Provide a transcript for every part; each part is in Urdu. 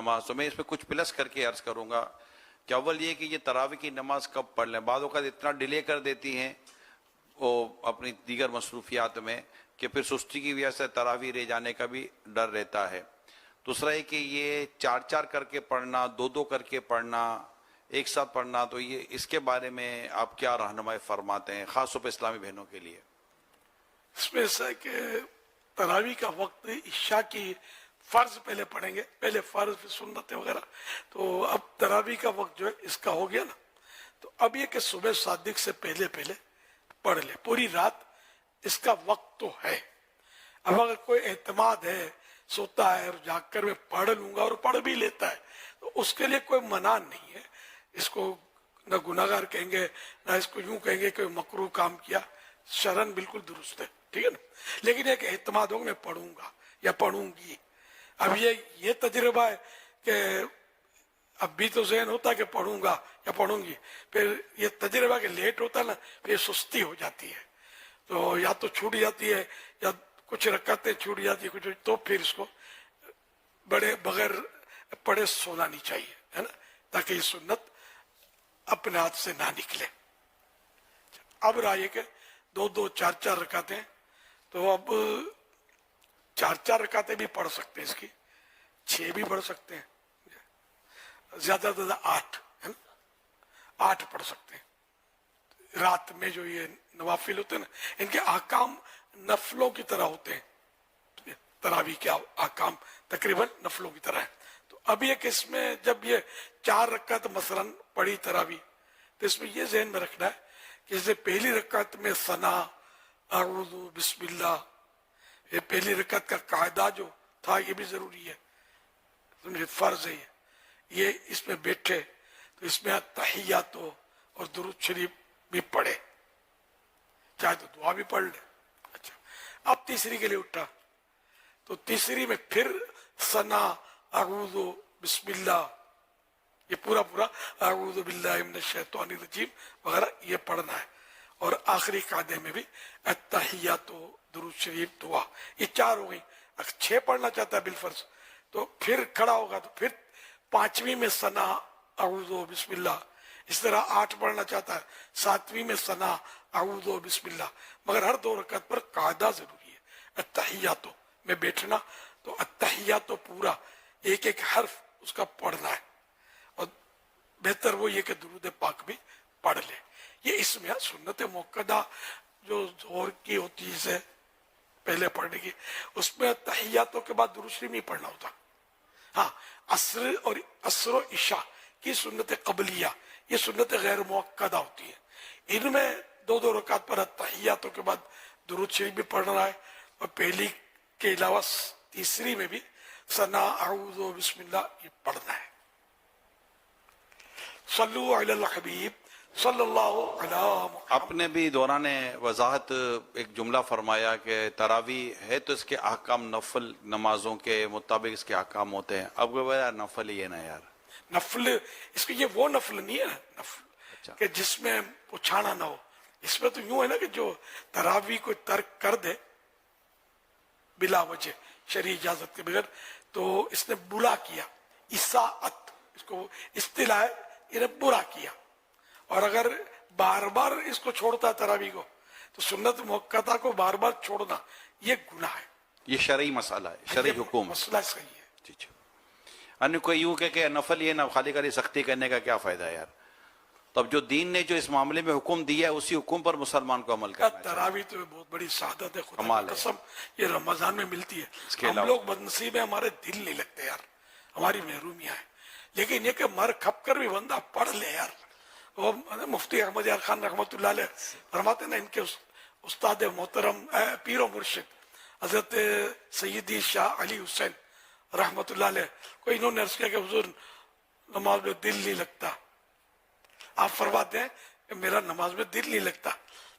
نماز تو میں اس پہ کچھ پلس کر کے عرض کروں گا کہ اول یہ کہ یہ تراویح کی نماز کب پڑھ لیں. بعض اوقات اتنا ڈیلے کر دیتی ہیں وہ اپنی دیگر مصروفیات میں کہ پھر سستی کی وجہ سے تراویح رہ جانے کا بھی ڈر رہتا ہے. دوسرا ہے کہ یہ چار چار کر کے پڑھنا، دو دو کر کے پڑھنا، ایک ساتھ پڑھنا، تو یہ اس کے بارے میں آپ کیا رہنمائی فرماتے ہیں خاص طور پہ اسلامی بہنوں کے لیے؟ اس میں ایسا ہے کہ تراویح کا وقت عشاء کی فرض پہلے پڑھیں گے، پہلے فرض پھر سنت وغیرہ. تو اب تراویح کا وقت جو ہے اس کا ہو گیا نا، تو اب یہ کہ صبح صادق سے پہلے پہلے پڑھ لے. پوری رات اس کا وقت تو ہے. اب اگر کوئی اعتماد ہے، سوتا ہے اور جاگ کر میں پڑھ لوں گا اور پڑھ بھی لیتا ہے، تو اس کے لیے کوئی منع نہیں ہے. اس کو نہ گناہگار کہیں گے نہ اس کو یوں کہیں گے کہ مکروہ کام کیا. شرعن بالکل درست ہے، ٹھیک ہے نا. لیکن ایک اعتماد ہوگا میں پڑھوں گا یا پڑھوں گی. اب یہ تجربہ ہے کہ اب بھی تو ذہن ہوتا ہے کہ پڑھوں گا یا پڑھوں گی، پھر یہ تجربہ کہ لیٹ ہوتا ہے نا، پھر سستی ہو جاتی ہے. تو یا تو چھوٹ جاتی ہے یا کچھ رکعتیں چھوٹ جاتی ہے کچھ، تو پھر اس کو بغیر پڑھے سونا نہیں چاہیے، ہے نا، تاکہ یہ سنت اپنے ہاتھ سے نہ نکلے. اب رہا کہ دو دو چار چار رکعتیں، تو اب چار چار رکعتیں بھی پڑھ سکتے ہیں، اس کی 6 بھی پڑھ سکتے ہیں، زیادہ سے زیادہ 8، ہے نا، 8 پڑھ سکتے ہیں. رات میں جو یہ نوافل ہوتے ہیں نا، ان کے احکام نفلوں کی طرح ہوتے ہیں. تراویح کے احکام تقریباً نفلوں کی طرح ہیں. تو اب یہ کہ اس میں جب یہ 4 رکعت مثلاً پڑھی تراویح، تو اس میں یہ ذہن میں رکھنا ہے کہ جیسے پہلی رکعت میں ثنا، اعوذ، بسم اللہ، یہ پہلی رکعت کا قاعدہ جو تھا یہ بھی ضروری ہے، سمجھے، فرض ہے یہ اس میں بیٹھے تو اس میں تحیات اور درود شریف بھی پڑھے، چاہے تو دعا بھی پڑھ لے. اچھا، اب تیسری کے لیے اٹھا تو تیسری میں پھر ثنا، اعوذ، بسم اللہ، یہ پورا اعوذ باللہ من الشیطان الرجیم وغیرہ یہ پڑھنا ہے. اور آخری قاعدے میں بھی التحیات، درود شریف، دعا، یہ 4 ہو گئی. اگر 6 پڑھنا چاہتا ہے بالفرض تو پھر کھڑا ہوگا تو پھر 5ویں میں ثنا، اعوذ، بسم اللہ. اس طرح 8 پڑھنا چاہتا ہے، 7ویں میں ثنا، اعوذ، بسم اللہ. مگر ہر 2 رکعت پر قاعدہ ضروری ہے. التحیات میں بیٹھنا تو التحیات پورا ایک ایک حرف اس کا پڑھنا ہے، اور بہتر وہ یہ کہ درود پاک بھی پڑھ لے. یہ اس میں سنت موقدہ جو ظہر کی ہوتی ہے پہلے پڑھنے کی، اس میں تحیاتوں کے بعد درود شریف نہیں پڑھنا ہوتا. ہاں، عصر و عشاء کی سنت قبلیہ، یہ سنت غیر موقدہ ہوتی ہے. ان میں 2 رکعت پر تحیاتوں کے بعد درود شریف بھی پڑھنا ہے، اور پہلی کے علاوہ تیسری میں بھی ثنا، اعوذ، بسم اللہ یہ پڑھنا ہے. صلو علی الحبیب صلی اللہ علی محمد. آپ نے بھی دوران وضاحت ایک جملہ فرمایا کہ تراویح ہے تو اس کے احکام نفل نمازوں کے مطابق اس کے احکام ہوتے ہیں. اب یار نفل ہی ہے نا یار، نفل اس کو، یہ وہ نفل نہیں ہے نا نفل کہ جس میں پچھانا نہ ہو. اس میں تو یوں ہے نا کہ جو تراویح کو ترک کر دے بلا وجہ شرعی اجازت کے بغیر، تو اس نے برا کیا، اساءت، اس کو اصطلاح ہے، برا کیا. اور اگر بار بار اس کو چھوڑتا ہے تراویح کو، تو سنت موقدہ کو بار بار چھوڑنا یہ گناہ ہے. یہ شرعی مسئلہ ہے، شرعی حکم ہے. مسئلہ صحیح ہے. جی جی. ان کوئی یوں کہ نفل یہ نہ خالی خالی سختی کرنے کا کیا فائدہ ہے یار؟ تب جو دین نے جو اس معاملے میں حکم دیا ہے اسی حکم پر مسلمان کو عمل کرنا چاہیے. تراویح تو بہت بڑی سعادت ہے، خدا کمال کی ہے. قسم یہ رمضان میں ملتی ہے. ہم لوگ بدنصیب ہیں، ہمارے دل نہیں لگتے یار، ہماری محرومیاں ہیں. لیکن یہ کہ مر کھپ کر بھی بندہ پڑھ لے یار. وہ مفتی احمد یار خان رحمۃ اللہ علیہ فرماتے ہیں نا، ان کے استاد محترم پیر و مرشد حضرت سیدی شاہ علی حسین رحمۃ اللہ علیہ کو انہوں نے عرض کیا کہ حضور نماز میں دل نہیں لگتا. آپ فرماتے ہیں کہ میرا نماز میں دل نہیں لگتا.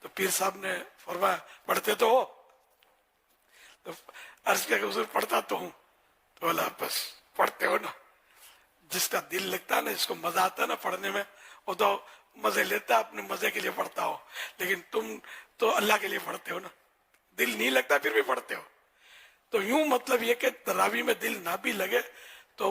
تو پیر صاحب نے فرمایا پڑھتے تو ہو؟ تو عرض کیا کہ حضور پڑھتا تو ہوں. تو بولا بس پڑھتے ہو نا. جس کا دل لگتا ہے نا، جس کو مزہ آتا ہے نا پڑھنے میں، وہ تو مزے لیتا ہے، اپنے مزے کے لیے پڑھتا ہو. لیکن تم تو اللہ کے لیے پڑھتے ہو نا، دل نہیں لگتا پھر بھی پڑھتے ہو. تو یوں مطلب یہ کہ تراویح میں دل نہ بھی لگے تو